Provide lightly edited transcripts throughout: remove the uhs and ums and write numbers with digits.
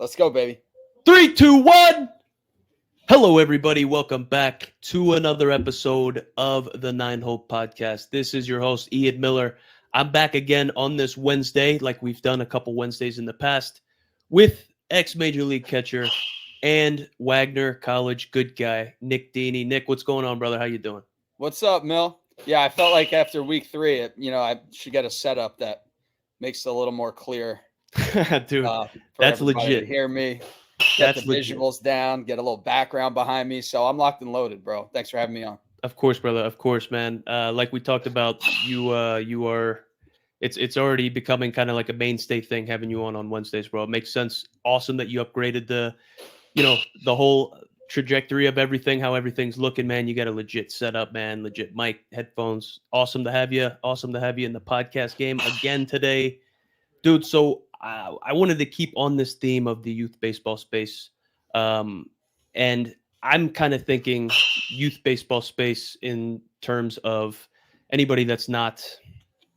Let's go, baby. 3, 2, 1. Hello, everybody. Welcome back to another episode of the Nine Hope Podcast. This is your host, Ian Miller. I'm back again on this Wednesday, like we've done a couple Wednesdays in the past, with ex-Major League catcher and Wagner College good guy, Nick Dini. Nick, what's going on, brother? How you doing? What's up, Mill? Yeah, I felt like after week 3, I should get a setup that makes it a little more clear. Dude, for that's everybody legit. to hear me, get the visuals down, get a little background behind me. So I'm locked and loaded, bro. Thanks for having me on. Of course, brother. Of course, man. Like we talked about, you are. It's already becoming kind of like a mainstay thing having you on Wednesdays, bro. It makes sense. Awesome that you upgraded the whole trajectory of everything, how everything's looking, man. You got a legit setup, man. Legit mic, headphones. Awesome to have you. Awesome to have you in the podcast game again today, dude. So I wanted to keep on this theme of the youth baseball space, and I'm kind of thinking youth baseball space in terms of anybody that's not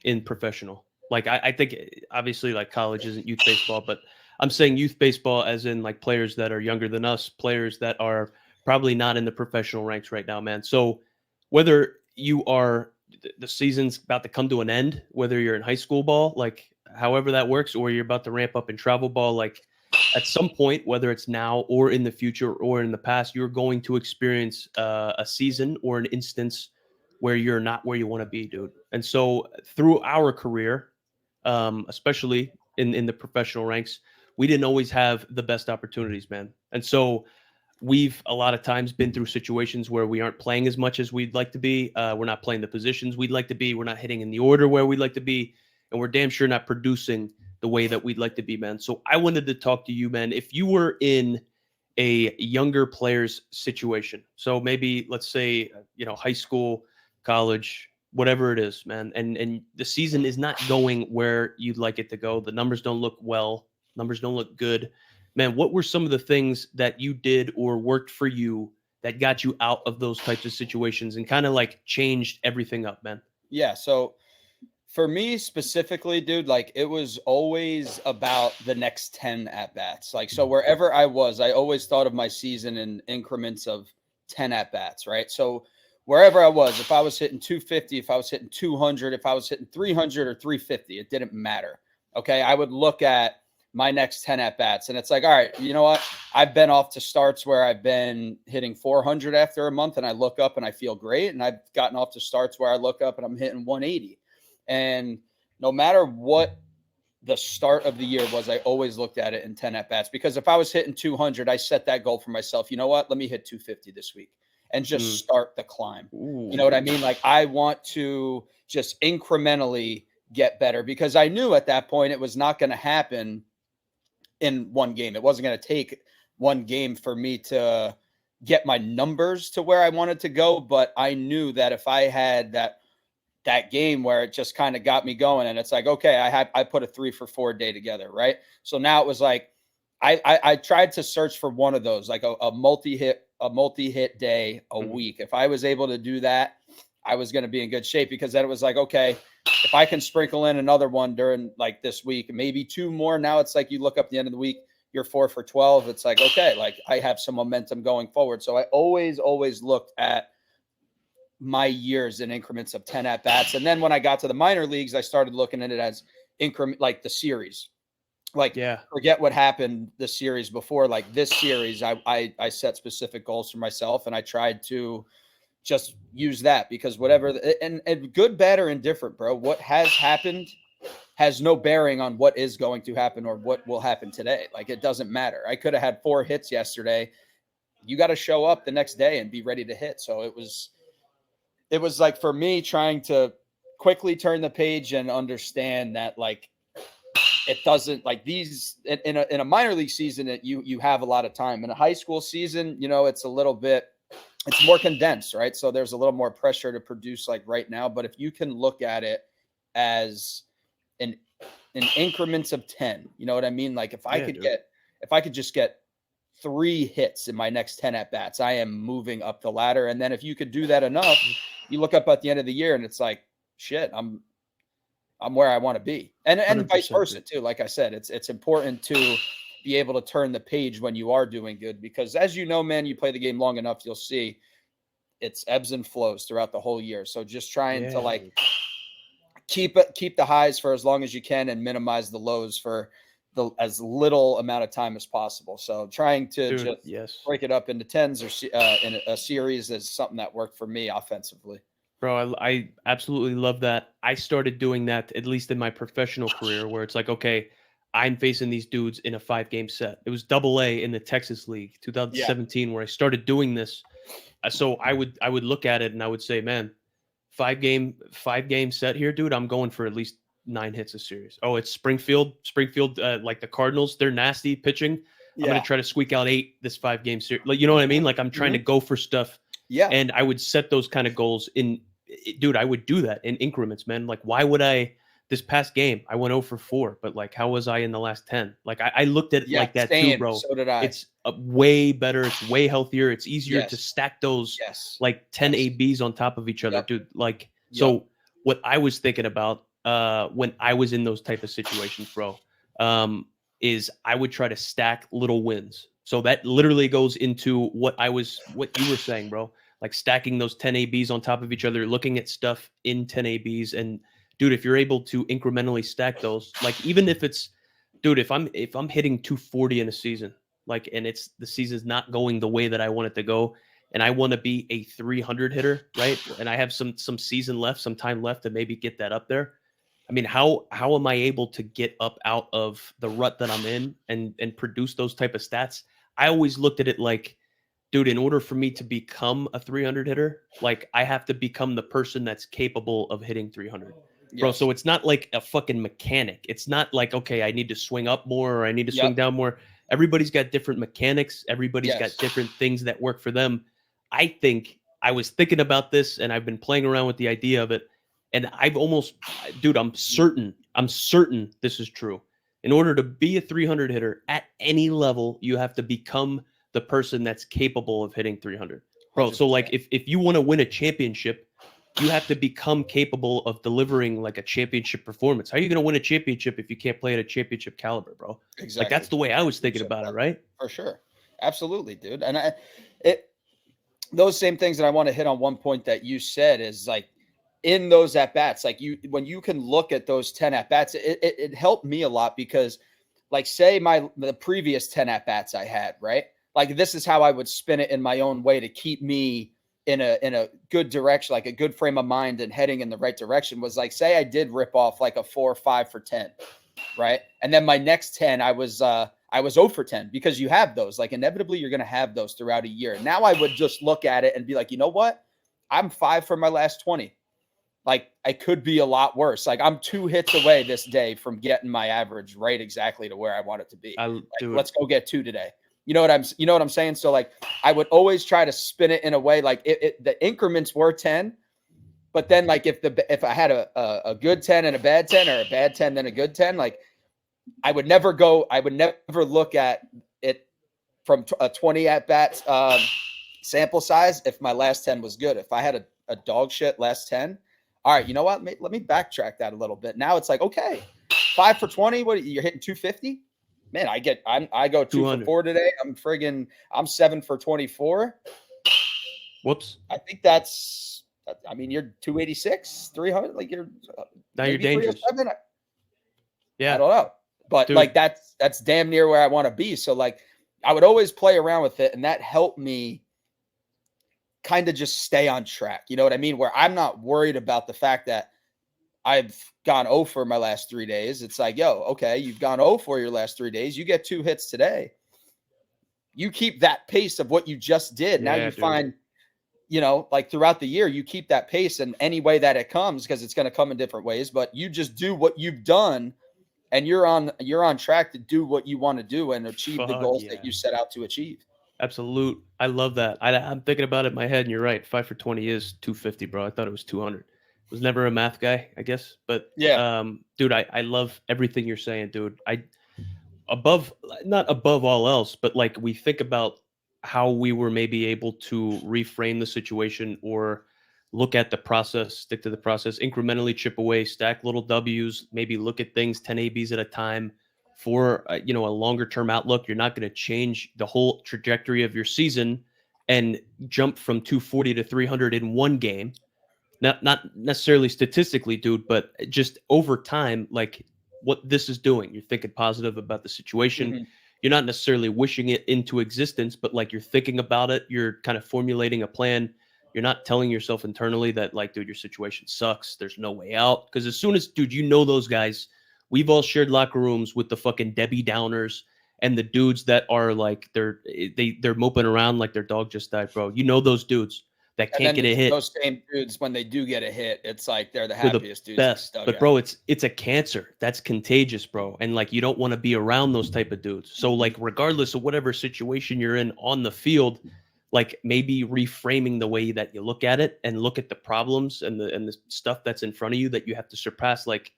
in professional. Like I think obviously like college isn't youth baseball, but I'm saying youth baseball as in like players that are younger than us, players that are probably not in the professional ranks right now, man. So whether you are the season's about to come to an end, whether you're in high school ball, like however that works, or you're about to ramp up in travel ball, like at some point, whether it's now or in the future or in the past, you're going to experience a season or an instance where you're not where you want to be, dude. And so through our career, especially in the professional ranks, we didn't always have the best opportunities, man. And so we've a lot of times been through situations where we aren't playing as much as we'd like to be. We're not playing the positions we'd like to be. We're not hitting in the order where we'd like to be. And we're damn sure not producing the way that we'd like to be, man. So I wanted to talk to you, man. If you were in a younger player's situation, so maybe let's say, high school, college, whatever it is, man, and the season is not going where you'd like it to go. The numbers don't look well. Numbers don't look good. Man, what were some of the things that you did or worked for you that got you out of those types of situations and kind of like changed everything up, man? Yeah, so for me specifically, dude, like it was always about the next 10 at-bats. Like, so wherever I was, I always thought of my season in increments of 10 at-bats, right? So wherever I was, if I was hitting 250, if I was hitting 200, if I was hitting 300 or 350, it didn't matter. Okay, I would look at my next 10 at-bats, and it's like, all right, you know what? I've been off to starts where I've been hitting 400 after a month, and I look up and I feel great, and I've gotten off to starts where I look up and I'm hitting 180. And no matter what the start of the year was, I always looked at it in 10 at-bats, because if I was hitting 200, I set that goal for myself. You know what? Let me hit 250 this week and just start the climb. Ooh. You know what I mean? Like, I want to just incrementally get better, because I knew at that point it was not going to happen in one game. It wasn't going to take one game for me to get my numbers to where I wanted to go. But I knew that if I had that game where it just kind of got me going, and it's like, okay, I put a 3 for 4 day together, right? So now it was like I tried to search for one of those, like a multi-hit day a week. If I was able to do that, I was going to be in good shape, because then it was like, okay, if I can sprinkle in another one during like this week, maybe 2 more. Now it's like you look up the end of the week, you're 4 for 12. It's like, okay, like I have some momentum going forward. So I always looked at my years in increments of 10 at-bats. And then when I got to the minor leagues, I started looking at it as increment, like the series. Like, forget what happened the series before. Like this series, I set specific goals for myself, and I tried to just use that, because whatever, and good, bad, or indifferent, bro, what has happened has no bearing on what is going to happen or what will happen today. Like, it doesn't matter. I could have had 4 hits yesterday. You got to show up the next day and be ready to hit. So it was like, for me, trying to quickly turn the page and understand that, like, it doesn't, like, these in a minor league season, that you have a lot of time. In a high school season, it's a little bit, it's more condensed, right? So there's a little more pressure to produce, like, right now. But if you can look at it as in increments of 10, you know what I mean? Like, if I could just get 3 hits in my next 10 at bats, I am moving up the ladder. And then if you could do that enough, you look up at the end of the year and it's like, shit, I'm where I want to be. And vice versa too. Like I said, it's important to be able to turn the page when you are doing good. Because as you know, man, you play the game long enough, you'll see it's ebbs and flows throughout the whole year. So just trying to like keep the highs for as long as you can and minimize the lows for the as little amount of time as possible. So trying to just break it up into tens or in a series is something that worked for me offensively. Bro, I absolutely love that. I started doing that at least in my professional career, where it's like, okay, I'm facing these dudes in a 5-game set. It was AA in the Texas League, 2017, where I started doing this. So I would look at it and I would say, man, 5-game set here, dude. I'm going for at least 9 hits a series. Oh, it's Springfield, like the Cardinals, they're nasty pitching. I'm gonna try to squeak out 8 this 5-game series. Like, you know what I mean? Like, I'm trying to go for stuff. Yeah. And I would set those kind of goals dude, I would do that in increments, man. Like, why would this past game, I went 0 for 4, but like, how was I in the last 10? Like, I looked at it like that too, bro. So did I. It's way better. It's way healthier. It's easier to stack those like 10 ABs on top of each other, dude. Like, so what I was thinking about when I was in those type of situations, bro, is I would try to stack little wins. So that literally goes into what you were saying, bro. Like stacking those 10 ABs on top of each other, looking at stuff in 10 ABs. And dude, if you're able to incrementally stack those, like even if it's, dude, if I'm hitting 240 in a season, like, and the season's not going the way that I want it to go, and I want to be a 300 hitter, right? And I have some season left, some time left to maybe get that up there. I mean, how am I able to get up out of the rut that I'm in and produce those type of stats? I always looked at it like, dude, in order for me to become a 300 hitter, like I have to become the person that's capable of hitting 300. Bro, so it's not like a fucking mechanic. It's not like, okay, I need to swing up more or I need to swing down more. Everybody's got different mechanics. Everybody's got different things that work for them. I think I was thinking about this and I've been playing around with the idea of it. And I've almost, dude, I'm certain this is true. In order to be a 300 hitter at any level, you have to become the person that's capable of hitting 300. Bro, so like if you want to win a championship, you have to become capable of delivering like a championship performance. How are you going to win a championship if you can't play at a championship caliber, bro? Exactly. Like that's the way I was thinking about it, right? For sure. Absolutely, dude. And those same things that I want to hit on one point that you said is like in those at-bats, like when you can look at those 10 at-bats, it helped me a lot because like say the previous 10 at-bats I had, right? Like this is how I would spin it in my own way to keep me in a good direction, like a good frame of mind and heading in the right direction was like, say I did rip off like a 4 or 5 for 10, right? And then my next 10, I was 0 for 10 because you have those, like inevitably you're going to have those throughout a year. Now I would just look at it and be like, you know what? I'm 5 for my last 20. Like I could be a lot worse. Like I'm 2 hits away this day from getting my average right exactly to where I want it to be. Let's go get 2 today. You know what I'm saying? So like I would always try to spin it in a way like the increments were 10, but then like if I had a good 10 and a bad 10 or a bad 10 then a good 10, like I would never look at it from a 20 at bats sample size if my last 10 was good. If I had a dog shit last 10, all right, you know what? Let me backtrack that a little bit. Now it's like, okay, 5 for 20. What you're hitting 250? Man, I go 2 for 4 today. I'm 7 for 24. Whoops. I think you're 286, 300. Like now you're dangerous. Yeah. I don't know. But dude, like that's damn near where I want to be. So like I would always play around with it and that helped me kind of just stay on track. You know what I mean? Where I'm not worried about the fact that I've gone 0 for my last 3 days. It's like, yo, okay, you've gone 0 for your last 3 days. You get 2 hits today. You keep that pace of what you just did. Now you find, like throughout the year, you keep that pace in any way that it comes because it's going to come in different ways. But you just do what you've done, and you're on track to do what you want to do and achieve the goals that you set out to achieve. Absolute. I love that. I'm thinking about it in my head, and you're right. 5 for 20 is 250, bro. I thought it was 200. Was never a math guy, I guess, but dude, I love everything you're saying, dude. Not above all else, but like we think about how we were maybe able to reframe the situation or look at the process, stick to the process, incrementally chip away, stack little W's, maybe look at things 10 ABs at a time, for you know, a longer term outlook. You're not going to change the whole trajectory of your season and jump from 240 to 300 in one game. Not necessarily statistically, dude, but just over time, like what this is doing. You're thinking positive about the situation. Mhm. You're not necessarily wishing it into existence, but like you're thinking about it. You're kind of formulating a plan. You're not telling yourself internally that, like, dude, your situation sucks. There's no way out. Because as soon as, dude, you know those guys. We've all shared locker rooms with the fucking Debbie Downers and the dudes that are like they're moping around like their dog just died, bro. You know those dudes that And can't then get a hit. those same dudes, when they do get a hit, it's like they're the They're the happiest dudes in this best. But dugout. bro, it's a cancer. That's contagious, bro. And like you don't want to be around those type of dudes. So like regardless of whatever situation you're in on the field, like maybe reframing the way that you look at it and look at the problems and the stuff that's in front of you that you have to surpass, like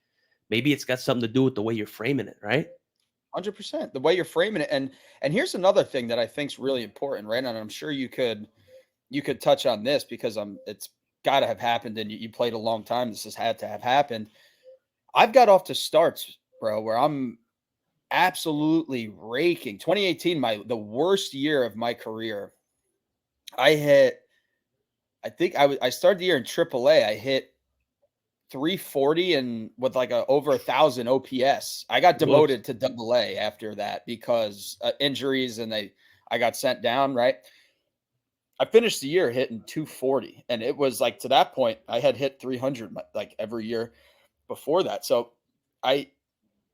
maybe it's got something to do with the way you're framing it, right? 100%. The way you're framing it, and here's another thing that I think is really important, right? And I'm sure you could touch on this because it's got to have happened, and you played a long time. This has had to have happened. I've got off to starts, bro, where I'm absolutely raking. 2018, the worst year of my career. I hit. I think I started the year in AAA. I hit 340 and with like a over 1,000 OPS. I got Whoops. demoted to Double A after that because injuries, and I got sent down. Right. I finished the year hitting 240, and it was like to that point I had hit 300 like every year before that. So I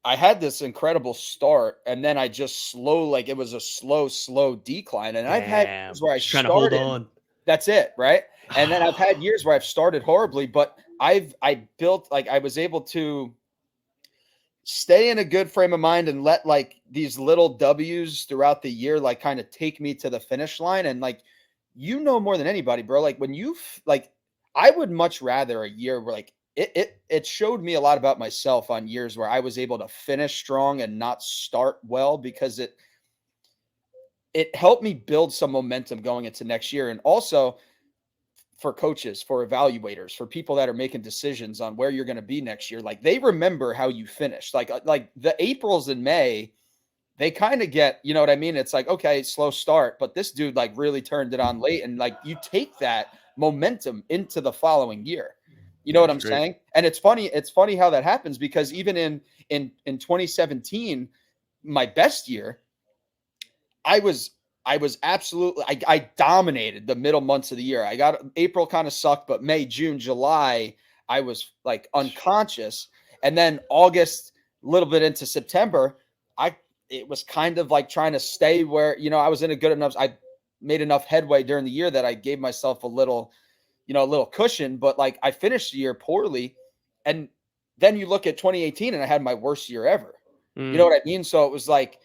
I had this incredible start, and then I just like it was a slow decline. And I've had years Damn. where I Just trying to hold started, on. that's it, right? And then I've had years where I've started horribly, but I built, like, I was able to stay in a good frame of mind and let like these little W's throughout the year like kind of take me to the finish line. And like, more than anybody, bro, like when like, I would much rather a year where like it showed me a lot about myself on years where I was able to finish strong and not start well, because it helped me build some momentum going into next year. And also for coaches, for evaluators, for people that are making decisions on where you're going to be next year, like they remember how you finished. Like the Aprils and May, they kind of get, you know what I mean? It's like, okay, slow start, but this dude like really turned it on late, and like you take that momentum into the following year. You know Damn what I'm straight. saying? And it's funny how that happens, because even in 2017, my best year, I was I was absolutely, I dominated the middle months of the year. I got April kind of sucked, but May, June, July, I was like unconscious. And then August, a little bit into September, I it was kind of like trying to stay where, I was in a good enough, I made enough headway during the year that I gave myself a little cushion, but like I finished the year poorly. And then you look at 2018 and I had my worst year ever. You know Mm, what I mean? So it was like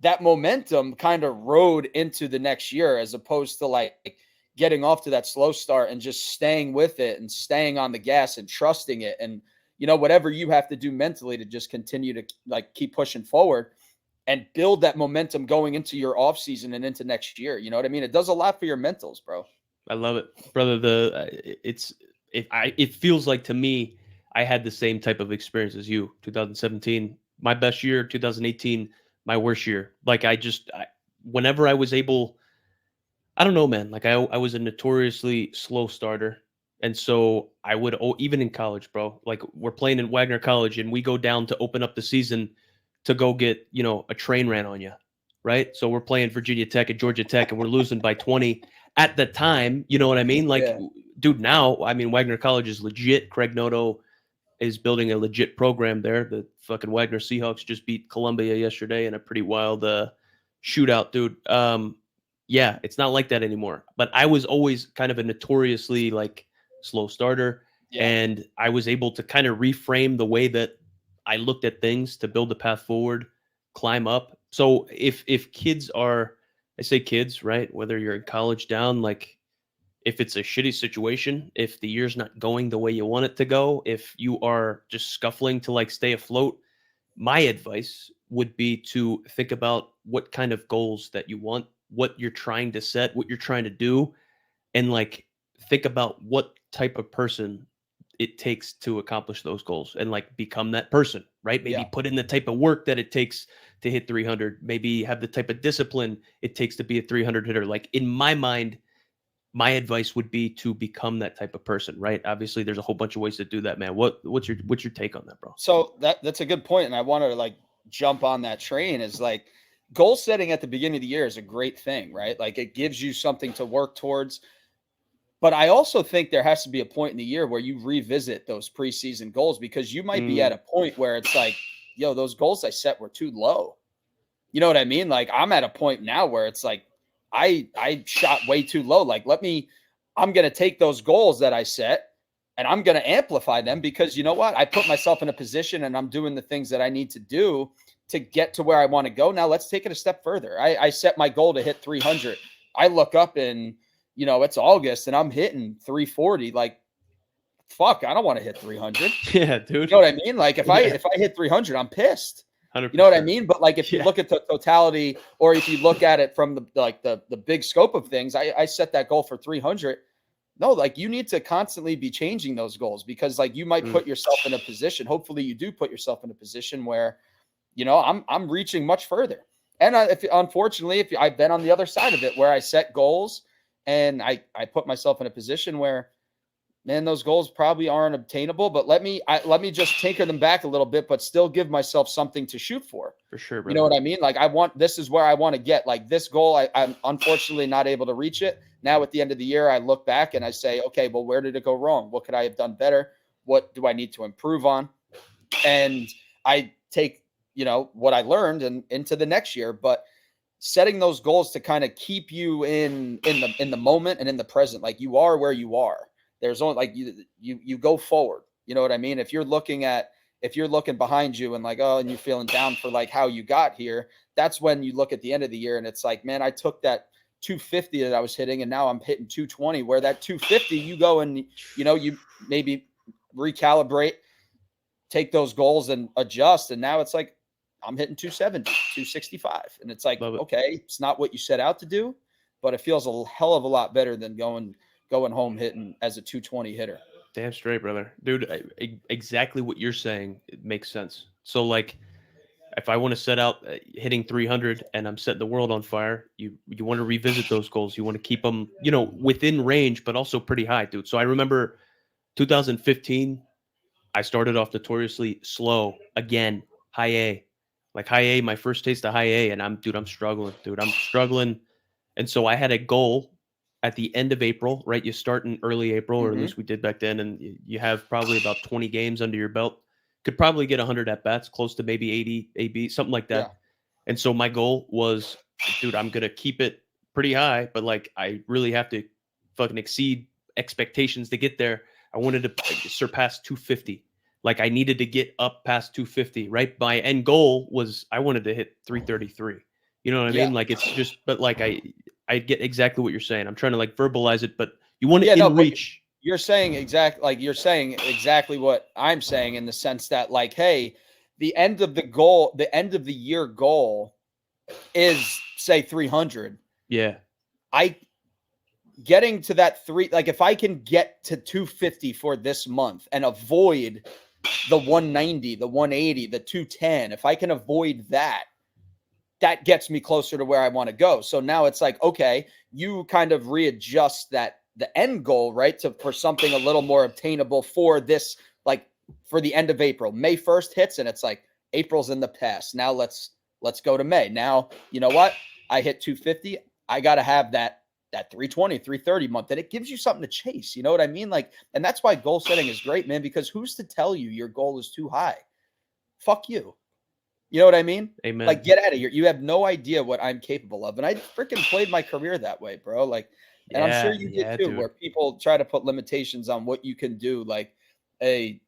that momentum kind of rode into the next year, as opposed to like getting off to that slow start and just staying with it and staying on the gas and trusting it. And, whatever you have to do mentally to just continue to like keep pushing forward and build that momentum going into your off season and into next year. You know what I mean? It does a lot for your mentals, bro. I love it, brother. It feels like to me, I had the same type of experience as you. 2017, my best year. 2018, my worst year. Like whenever I was able, I don't know, man. Like I was a notoriously slow starter. And so I would, even in college, bro, like we're playing in Wagner College and we go down to open up the season to go get, a train ran on you. Right. So we're playing Virginia Tech and Georgia Tech and we're losing by 20 at the time. You know what I mean? Like, Yeah. dude, now, I mean, Wagner College is legit. Craig Noto is building a legit program there. The fucking Wagner Seahawks just beat Columbia yesterday in a pretty wild shootout, dude. Yeah, it's not like that anymore. But I was always kind of a notoriously like slow starter, Yeah. and I was able to kind of reframe the way that I looked at things to build a path forward, climb up. So if kids are, I say kids, right? Whether you're in college down, like if it's a shitty situation, if the year's not going the way you want it to go, if you are just scuffling to like stay afloat, my advice would be to think about what kind of goals that you want, what you're trying to set, what you're trying to do, and like think about what type of person it takes to accomplish those goals and like become that person, right? Maybe Yeah. put in the type of work that it takes to hit 300, maybe have the type of discipline it takes to be a 300 hitter. Like in my mind, my advice would be to become that type of person, right? Obviously there's a whole bunch of ways to do that, man. What's your take on that, bro? So that's a good point, and I want to like jump on that train. Is like goal setting at the beginning of the year is a great thing, right? Like it gives you something to work towards. But I also think there has to be a point in the year where you revisit those preseason goals, because you might be at Mm, a point where it's like, yo, those goals I set were too low. You know what I mean? Like I'm at a point now where it's like I shot way too low. Like I'm going to take those goals that I set and I'm going to amplify them, because you know what? I put myself in a position and I'm doing the things that I need to do to get to where I want to go. Now let's take it a step further. I set my goal to hit 300. I look up and, it's August and I'm hitting 340. Like, fuck, I don't want to hit 300. yeah, You dude. know what I mean? Like if I Yeah, hit 300, I'm pissed. You know what I 100%. mean? But like if you Yeah. look at the totality, or if you look at it from the big scope of things, I set that goal for 300. No, like you need to constantly be changing those goals, because like you might Mm, put yourself in a position. Hopefully, you do put yourself in a position where I'm reaching much further. And if unfortunately, if I've been on the other side of it, where I set goals and I put myself in a position where, man, those goals probably aren't obtainable, but let me just tinker them back a little bit, but still give myself something to shoot for. for sure, You know brother. what I mean? Like this is where I want to get. Like this goal, I'm unfortunately not able to reach it. Now at the end of the year, I look back and I say, okay, well, where did it go wrong? What could I have done better? What do I need to improve on? And I take, what I learned and into the next year. But setting those goals to kind of keep you in the moment and in the present, like you are where you are. There's only like you go forward. You know what I mean? If you're looking behind you and like, oh, and you're feeling down for like how you got here, that's when you look at the end of the year and it's like, man, I took that 250 that I was hitting and now I'm hitting 220, where that 250 you go and you maybe recalibrate, take those goals and adjust, and now it's like I'm hitting 270, 265, and it's like, Love it. okay, it's not what you set out to do, but it feels a hell of a lot better than going home hitting as a 220 hitter. Damn straight, brother. Dude, exactly what you're saying, it makes sense. So like if I want to set out hitting 300 and I'm setting the world on fire, you want to revisit those goals. You want to keep them, within range, but also pretty high, dude. So I remember 2015, I started off notoriously slow again, high A, like high A, my first taste of high A, and I'm struggling, dude. I'm struggling, and so I had a goal at the end of April, right? You start in early April, or at Mm-hmm. least we did back then, and you have probably about 20 games under your belt. Could probably get 100 at bats, close to maybe 80 AB, something like Yeah. that. And so my goal was, dude, I'm gonna keep it pretty high, but like I really have to fucking exceed expectations to get there. I wanted to surpass 250. Like I needed to get up past 250, right? My end goal was I wanted to hit 333. You know what I Yeah. mean? Like it's just, but like I get exactly what you're saying. I'm trying to like verbalize it, but you want Yeah. it No, in but reach. you're saying exactly what I'm saying, in the sense that like, hey, the end of the year goal is say 300. Yeah. I getting to that like if I can get to 250 for this month and avoid the 190, the 180, the 210, if I can avoid that, that gets me closer to where I want to go. So now it's like, okay, you kind of readjust the end goal, right? For something a little more obtainable for this, like for the end of April. May 1st hits and it's like April's in the past. Now let's go to May. Now, you know what? I hit 250. I got to have that 320, 330 month, and it gives you something to chase. You know what I mean? Like, and that's why goal setting is great, man, because who's to tell you your goal is too high? Fuck you. You know what I mean? Amen. Like, get out of here. You have no idea what I'm capable of. And I freaking played my career that way, bro. Like, and I'm sure you did too, dude. where people try to put limitations on what you can do, like a,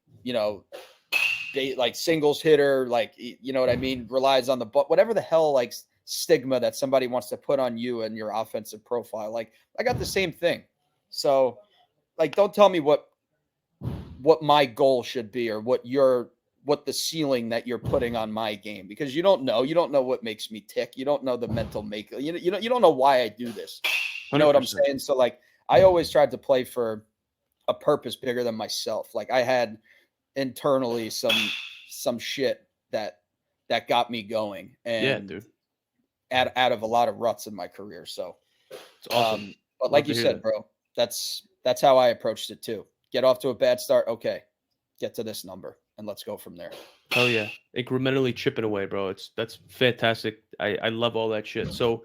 like singles hitter, like, you know what I mean? Relies on the butt, whatever the hell, like stigma that somebody wants to put on you and your offensive profile. Like, I got the same thing. So, like, don't tell me what my goal should be, or what the ceiling that you're putting on my game, because you don't know what makes me tick. You don't know the mental makeup. You don't know why I do this. You know what I'm 100%. saying? So like, I always tried to play for a purpose bigger than myself. Like I had internally some shit that got me going Yeah, and dude. out of a lot of ruts in my career. So, It's awesome. but Love like to you hear said, that. bro, that's how I approached it too. Get off to a bad start. Okay. Get to this number and let's go from there. Hell yeah. Incrementally chipping away, bro. That's fantastic. I love all that shit. So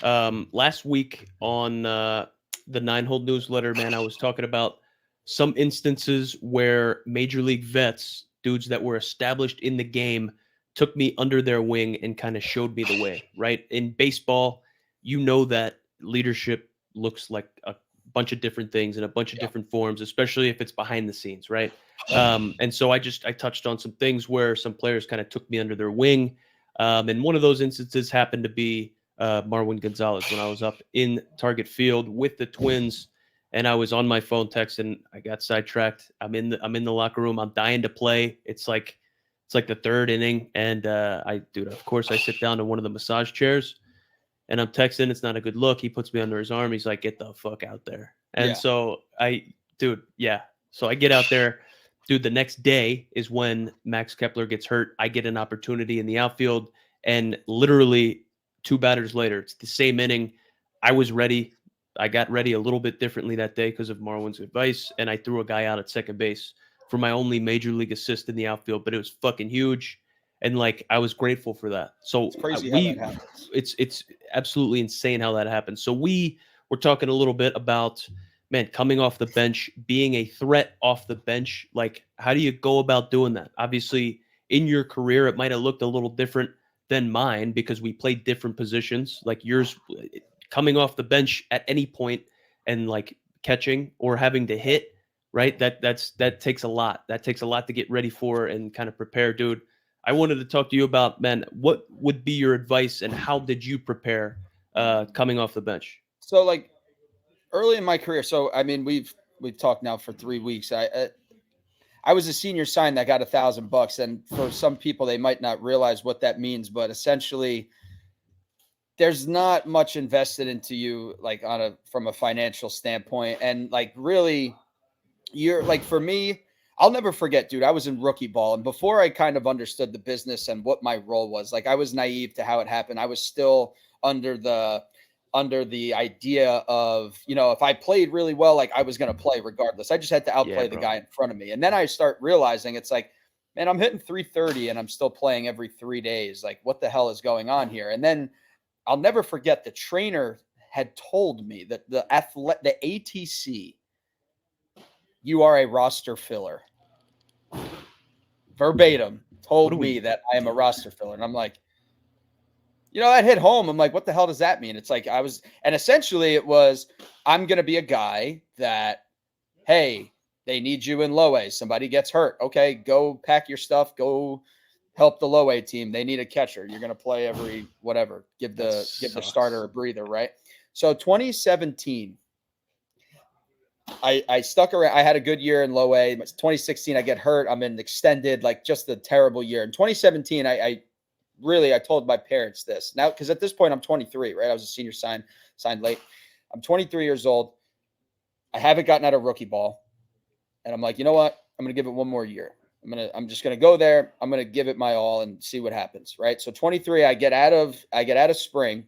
last week on the 9-hole newsletter, man, I was talking about some instances where major league vets, dudes that were established in the game, took me under their wing and kind of showed me the way, right? In baseball, you know that leadership looks like a bunch of different things in a bunch of Yeah. different forms, especially if it's behind the scenes, right? And so I touched on some things where some players kind of took me under their wing. And one of those instances happened to be Marwin Gonzalez when I was up in Target Field with the Twins, and I was on my phone texting. I got sidetracked. I'm in the locker room. I'm dying to play. It's like the third inning, and of course I sit down in one of the massage chairs, and I'm texting. It's not a good look. He puts me under his arm. He's like, "Get the fuck out there." And Yeah. so yeah. So I get out there. Dude, the next day is when Max Kepler gets hurt. I get an opportunity in the outfield, and literally 2 batters later, it's the same inning. I was ready. I got ready a little bit differently that day because of Marwin's advice, and I threw a guy out at second base for my only major league assist in the outfield, but it was fucking huge. And like I was grateful for that. So It's crazy how that happens. it's absolutely insane how that happens. So we were talking a little bit about, man, coming off the bench, being a threat off the bench. Like, how do you go about doing that? Obviously, in your career, it might have looked a little different than mine because we played different positions. Like yours, coming off the bench at any point and like catching or having to hit, right? That takes a lot. That takes a lot to get ready for and kind of prepare, dude. I wanted to talk to you about, man, what would be your advice and how did you prepare coming off the bench? So like early in my career, so I mean we've talked now for 3 weeks. I was a senior sign that got $1,000, and for some people they might not realize what that means, but essentially there's not much invested into you like from a financial standpoint, and like really you're like, for me, I'll never forget, dude. I was in rookie ball, and before I kind of understood the business and what my role was, like I was naive to how it happened. I was still under the idea of, if I played really well, like I was going to play regardless. I just had to Yeah, outplay the bro. guy in front of me. And then I start realizing it's like, man, I'm hitting 330 and I'm still playing every 3 days. Like, what the hell is going on here? And then I'll never forget, the trainer had told me that the ATC, you are a roster filler. Verbatim What do told me we that I am a roster filler. And I'm like, that hit home. I'm like, what the hell does that mean? It's like and essentially it was, I'm going to be a guy that, hey, they need you in low A. Somebody gets hurt. Okay, go pack your stuff. Go help the low A team. They need a catcher. You're going to play every whatever. Give the starter a breather, right? So 2017, I stuck around. I had a good year in low A. 2016, I get hurt. I'm in extended, like just a terrible year. In 2017, I told my parents this now, because at this point I'm 23, right? I was a senior signed late. I'm 23 years old. I haven't gotten out of rookie ball, and I'm like, you know what? I'm gonna give it one more year. I'm just gonna go there. I'm gonna give it my all and see what happens, right? So 23, I get out of spring.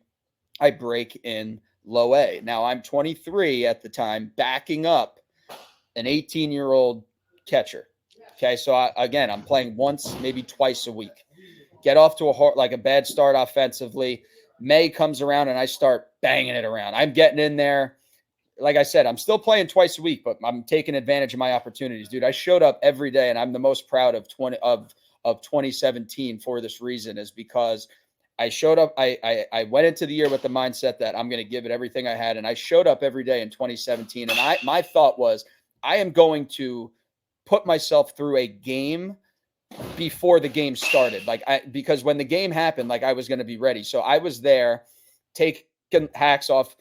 I break in low A. Now I'm 23 at the time, backing up an 18-year-old catcher. Okay, so I'm playing once, maybe twice a week. Get off to a bad start offensively. May comes around and I start banging it around. I'm getting in there. Like I said, I'm still playing twice a week, but I'm taking advantage of my opportunities, dude. I showed up every day, and I'm the most proud of 2017 for this reason, is because I showed up. I went into the year with the mindset that I'm going to give it everything I had, and I showed up every day in 2017. And my thought was, I am going to put myself through a game before the game started. Because when the game happened, like I was going to be ready. So I was there taking hacks off,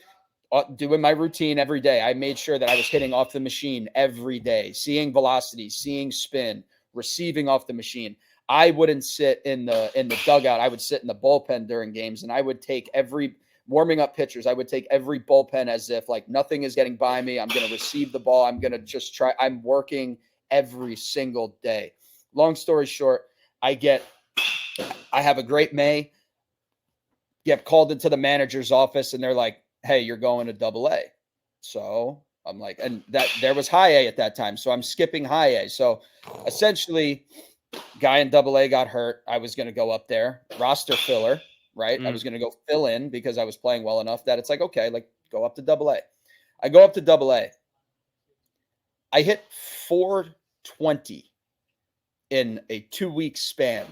doing my routine every day. I made sure that I was hitting off the machine every day, seeing velocity, seeing spin, receiving off the machine. I wouldn't sit in the dugout. I would sit in the bullpen during games, and I would take every warming up pitchers. I would take every bullpen as if like nothing is getting by me. I'm going to receive the ball. I'm going to just try. I'm working every single day. Long story short, I have a great May, get called into the manager's office, and they're like, hey, you're going to double A. So I'm like, and that there was high A at that time. So I'm skipping high A. So essentially, guy in double A got hurt. I was going to go up there, roster filler, right? I was going to go fill in because I was playing well enough that it's like, okay, like go up to double A. I go up to double A. I hit 420 in a 2-week span.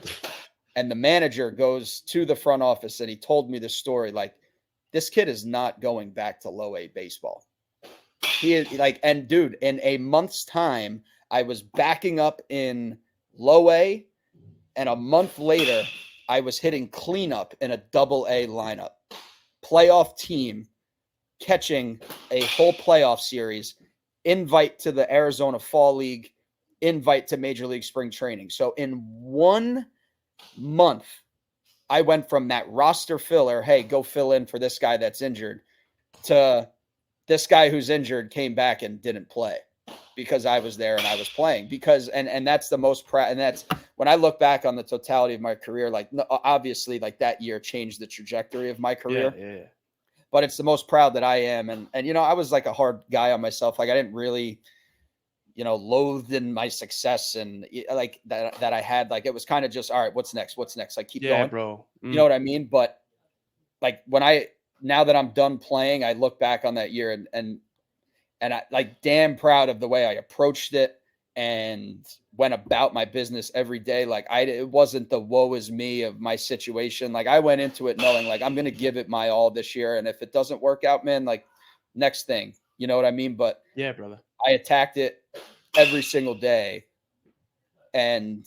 And the manager goes to the front office and he told me this story. Like, this kid is not going back to low A baseball. He is like, and dude, in a month's time, I was backing up in low A, and a month later, I was hitting cleanup in a double A lineup. Playoff team, catching a whole playoff series, invite to the Arizona Fall League, invite to Major League Spring Training. So in 1 month, I went from that roster filler, hey, go fill in for this guy that's injured, to this guy who's injured came back and didn't play because I was there and I was playing. Because and that's the most proud. And that's when I look back on the totality of my career, like obviously like that year changed the trajectory of my career. Yeah. But it's the most proud that I am. And you know, I was like a hard guy on myself. Like I didn't really, you know, loathed in my success and like that I had. Like it was kind of just, all right, what's next? Like keep going, bro. You know what I mean? But like now that I'm done playing, I look back on that year and I like damn proud of the way I approached it and went about my business every day. Like it wasn't the woe is me of my situation. Like I went into it knowing like I'm going to give it my all this year. And if it doesn't work out, man, like next thing, you know what I mean? But yeah, brother, I attacked it every single day. And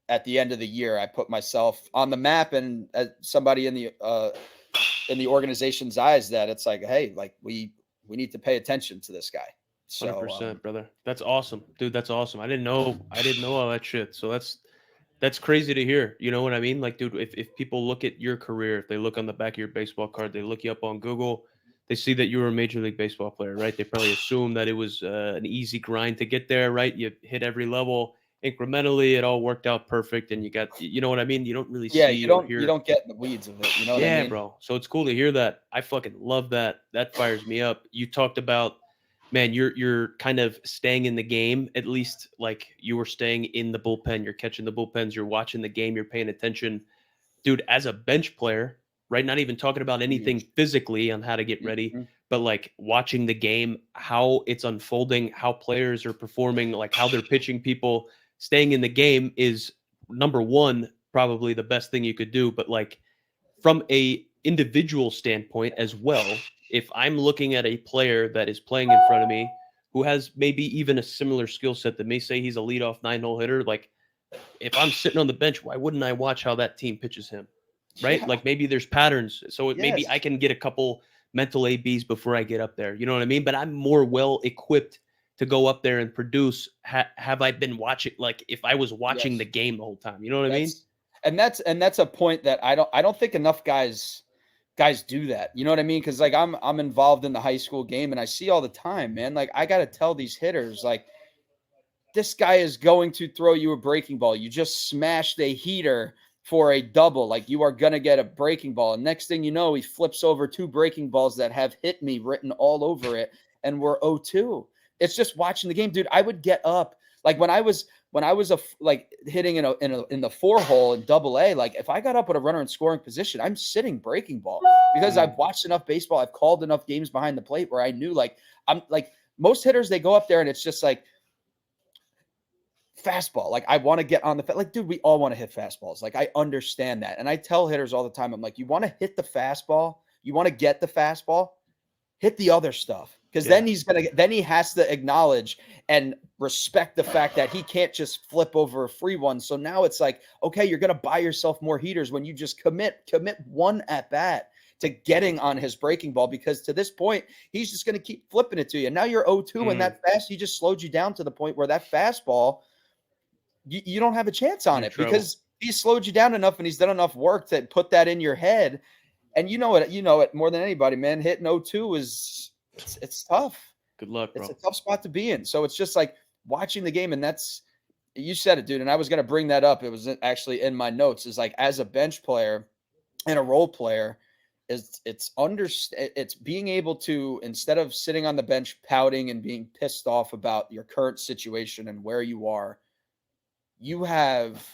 at the end of the year, I put myself on the map and as somebody in the organization's eyes that it's like, hey, like we need to pay attention to this guy. So 100%, brother. That's awesome, dude. That's awesome. I didn't know all that shit. So that's crazy to hear. You know what I mean? Like, dude, if people look at your career, if they look on the back of your baseball card, they look you up on Google, they see that you were a Major League Baseball player, right? They probably assume that it was an easy grind to get there, right? You hit every level incrementally. It all worked out perfect, and you got, you know what I mean? You don't really see you or hear. don't get in the weeds of it. You know what I mean? Bro. So it's cool to hear that. I fucking love that. That fires me up. You talked about, man, you're kind of staying in the game, at least like you were staying in the bullpen. You're catching the bullpens. You're watching the game. You're paying attention. Dude, as a bench player, right? Not even talking about anything physically on how to get ready, but like watching the game, how it's unfolding, how players are performing, like how they're pitching people. Staying in the game is number one, probably the best thing you could do. But like from a individual standpoint as well, if I'm looking at a player that is playing in front of me who has maybe even a similar skill set that may say he's a leadoff 9-hole hitter, like if I'm sitting on the bench, why wouldn't I watch how that team pitches him? Right? Yeah. Like maybe there's patterns. So maybe I can get a couple mental ABs before I get up there. You know what I mean? But I'm more well equipped to go up there and produce. Have I been watching? Like if I was watching the game the whole time, you know what I mean? And that's a point that I don't think enough guys do that. You know what I mean? Because like I'm involved in the high school game and I see all the time, man. Like I got to tell these hitters, like this guy is going to throw you a breaking ball. You just smashed a heater for a double. Like you are going to get a breaking ball. And next thing you know, he flips over 2 breaking balls that have hit me written all over it. And we're 0-2. It's just watching the game, dude. I would get up. Like when I was like hitting in the 4-hole in double A, like if I got up with a runner in scoring position, I'm sitting breaking ball because I've watched enough baseball. I've called enough games behind the plate where I knew like I'm like most hitters, they go up there and it's just like fastball. Like I want to get on the like, dude, we all want to hit fastballs. Like I understand that. And I tell hitters all the time, I'm like, you want to hit the fastball, you want to get the fastball, hit the other stuff. Because then he has to acknowledge and respect the fact that he can't just flip over a free one. So now it's like, okay, you're going to buy yourself more heaters when you just commit one at bat to getting on his breaking ball, because to this point, he's just going to keep flipping it to you. Now you're 0-2 and that fast, he just slowed you down to the point where that fastball, you don't have a chance on it because he slowed you down enough and he's done enough work to put that in your head. And you know it more than anybody, man. Hitting 0-2 is it's tough. Good luck, It's bro. a tough spot to be in. So it's just like watching the game, and that's you said it, dude. And I was gonna bring that up. It was actually in my notes. Is like as a bench player and a role player, it's being able to, instead of sitting on the bench pouting and being pissed off about your current situation and where you are, you have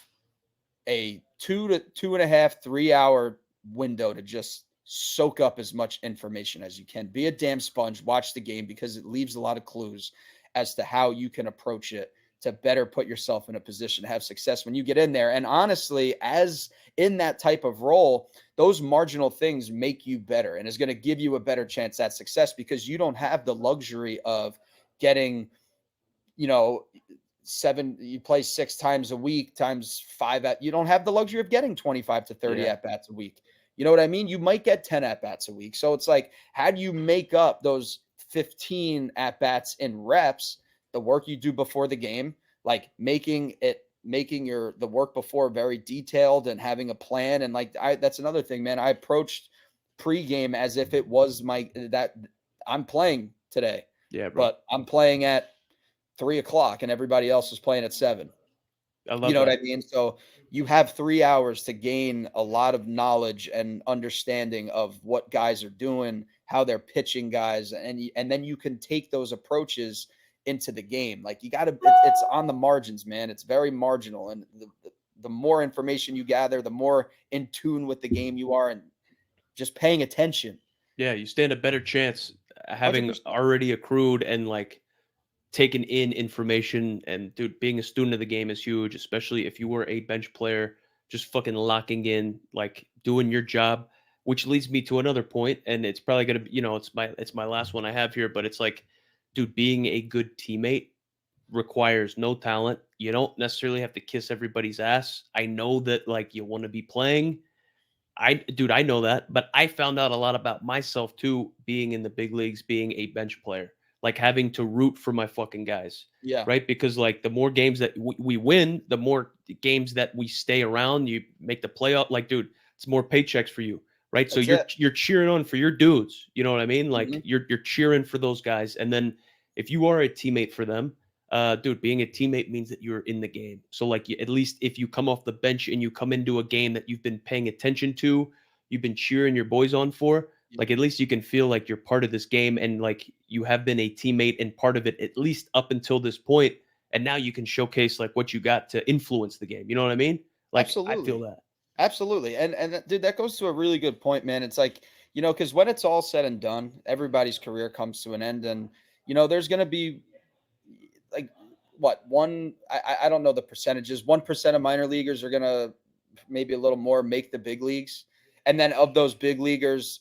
a 2 to 2.5, 3 hour window to just soak up as much information as you can. Be a damn sponge, watch the game because it leaves a lot of clues as to how you can approach it to better put yourself in a position to have success when you get in there. And honestly, as in that type of role, those marginal things make you better and is going to give you a better chance at success because you don't have the luxury of getting, you know, you play 6 times a week times 5 you don't have the luxury of getting 25 to 30 Yeah. at bats a week. You know what I mean? You might get 10 at bats a week. So it's like, how do you make up those 15 at bats in reps, the work you do before the game, like making the work before very detailed and having a plan. And like, that's another thing, man. I approached pregame as if it was that I'm playing today, Yeah, bro. but I'm playing at 3 o'clock and everybody else is playing at 7. I You love know what that. I mean? So you have 3 hours to gain a lot of knowledge and understanding of what guys are doing, how they're pitching guys, and then you can take those approaches into the game. Like you got to, it's on the margins, man. It's very marginal, and the more information you gather, the more in tune with the game you are, and just paying attention. Yeah, you stand a better chance having 100%. already accrued and like taken in information. And dude, being a student of the game is huge, especially if you were a bench player, just fucking locking in, like doing your job. Which leads me to another point, and it's probably gonna be, it's my last one I have here, but it's like, dude, being a good teammate requires no talent. You don't necessarily have to kiss everybody's ass. I know that like you want to be playing. I know that, but I found out a lot about myself too, being in the big leagues, being a bench player, like having to root for my fucking guys, Yeah, right? Because like the more games that we win, the more games that we stay around, you make the playoff. Like, dude, it's more paychecks for you, right? So that's you're it. you're cheering on for your dudes. You know what I mean? Like Hmm. you're cheering for those guys, and then if you are a teammate for them, dude, being a teammate means that you're in the game. So like at least if you come off the bench and you come into a game that you've been paying attention to, you've been cheering your boys on for, like at least you can feel like you're part of this game and like you have been a teammate and part of it at least up until this point, and now you can showcase like what you got to influence the game. You know what I mean? Like I feel Absolutely. that. Absolutely. Dude, that goes to a really good point, man. It's like, because when it's all said and done, everybody's career comes to an end. And, there's going to be like what I don't know the percentages. 1% of minor leaguers are going to maybe a little more make the big leagues. And then of those big leaguers,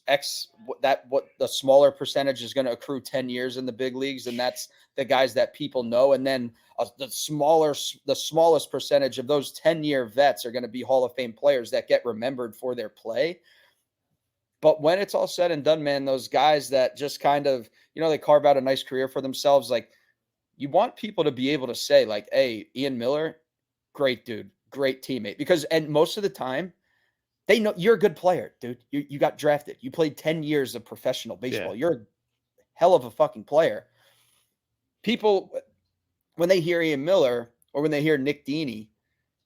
what the smaller percentage is going to accrue 10 years in the big leagues. And that's the guys that people know. And then the smallest percentage of those 10-year vets are going to be Hall of Fame players that get remembered for their play. But when it's all said and done, man, those guys that just kind of, they carve out a nice career for themselves, like you want people to be able to say, like, hey, Ian Miller, great dude, great teammate. Because, and most of the time, they know you're a good player, dude. You got drafted. You played 10 years of professional Yeah. baseball. You're a hell of a fucking player. People, when they hear Ian Miller or when they hear Nick Dini,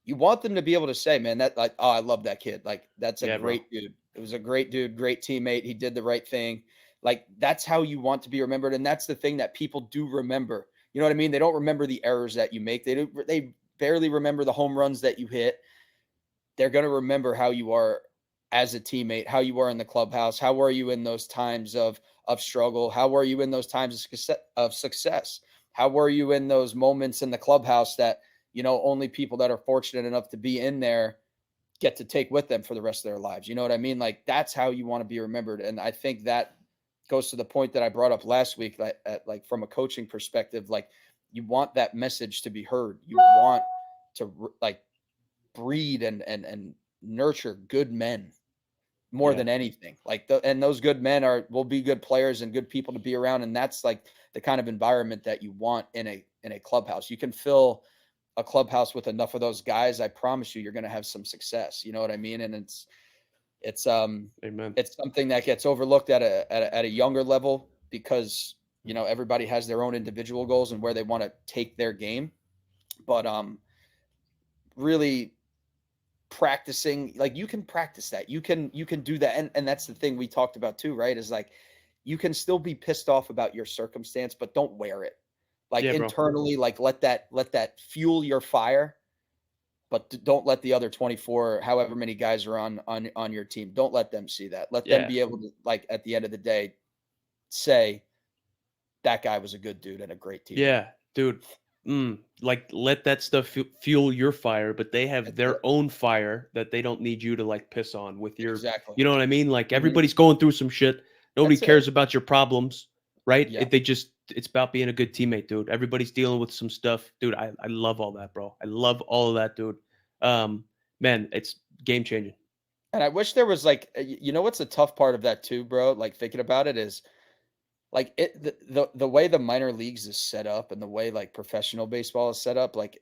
you want them to be able to say, man, that like, oh, I love that kid. Like, that's a Yeah, bro. great dude. It was a great dude, great teammate. He did the right thing. Like, that's how you want to be remembered. And that's the thing that people do remember. You know what I mean? They don't remember the errors that you make. They barely remember the home runs that you hit. They're going to remember how you are as a teammate, how you are in the clubhouse, how were you in those times of struggle, how were you in those times of success, how were you in those moments in the clubhouse that only people that are fortunate enough to be in there get to take with them for the rest of their lives. You know what I mean? Like that's how you want to be remembered, and I think that goes to the point that I brought up last week. That like from a coaching perspective, like you want that message to be heard. You want to like breed and nurture good men more Yeah. than anything. Like and those good men will be good players and good people to be around. And that's like the kind of environment that you want in a clubhouse. You can fill a clubhouse with enough of those guys. I promise you're going to have some success. You know what I mean? And Amen. it's something that gets overlooked at a younger level because everybody has their own individual goals and where they want to take their game. But really practicing, like, you can practice that. You can do that. And that's the thing we talked about too, right? Is like you can still be pissed off about your circumstance, but don't wear it. Like Yeah, bro. internally, like let that fuel your fire, but don't let the other 24, however many guys are on your team, don't let them see that. Let them Yeah. be able to, like, at the end of the day, say that guy was a good dude and a great teammate. Yeah, dude. Like let that stuff fuel your fire, but they have That's their it. own fire that they don't need you to like piss on with your, Exactly. you know what I mean? Like Mhm. everybody's going through some shit. Nobody That's it. cares about your problems, right? Yeah. It's about being a good teammate, dude. Everybody's dealing with some stuff, dude. I love all that, bro. I love all of that, dude. Um, man, it's game changing. And I wish there was like, what's the tough part of that too, bro? Like thinking about it is like the way the minor leagues is set up and the way like professional baseball is set up, like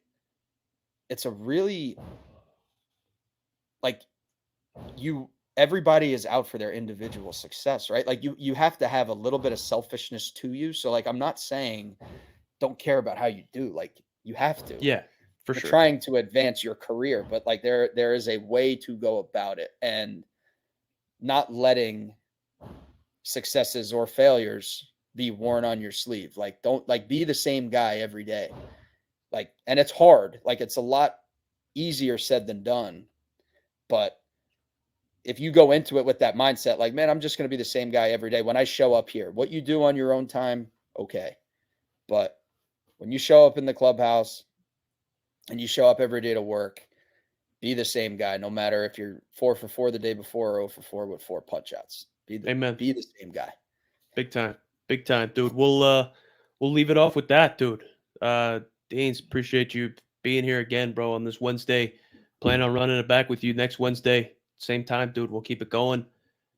it's a really like you everybody is out for their individual success, right? Like you have to have a little bit of selfishness to you. So like I'm not saying don't care about how you do, like you have to. Yeah, for You're sure. trying to advance your career, but like there is a way to go about it and not letting successes or failures be worn on your sleeve. Like don't like be the same guy every day. Like and it's hard. Like it's a lot easier said than done. But if you go into it with that mindset, like, man, I'm just going to be the same guy every day. When I show up here, what you do on your own time, okay. But when you show up in the clubhouse and you show up every day to work, be the same guy, no matter if you're 4 for 4 the day before or 0 for 4 with 4 punch outs. Amen. Be the same guy. Big time. Big time, dude. We'll leave it off with that, dude. Deans, appreciate you being here again, bro, on this Wednesday. Plan on running it back with you next Wednesday. Same time, dude. We'll keep it going.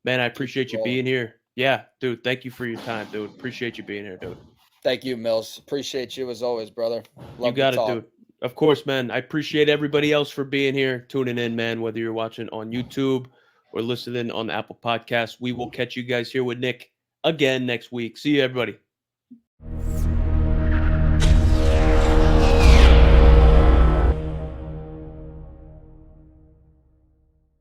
Man, I Keep it appreciate you rolling. being here. Yeah, dude. Thank you for your time, dude. Appreciate you being here, dude. Thank you, Mills. Appreciate you as always, brother. You Love to got it, talk. dude. Of course, man. I appreciate everybody else for being here, tuning in, man, whether you're watching on YouTube or listening on the Apple Podcasts. We will catch you guys here with Nick again next week. See you, everybody.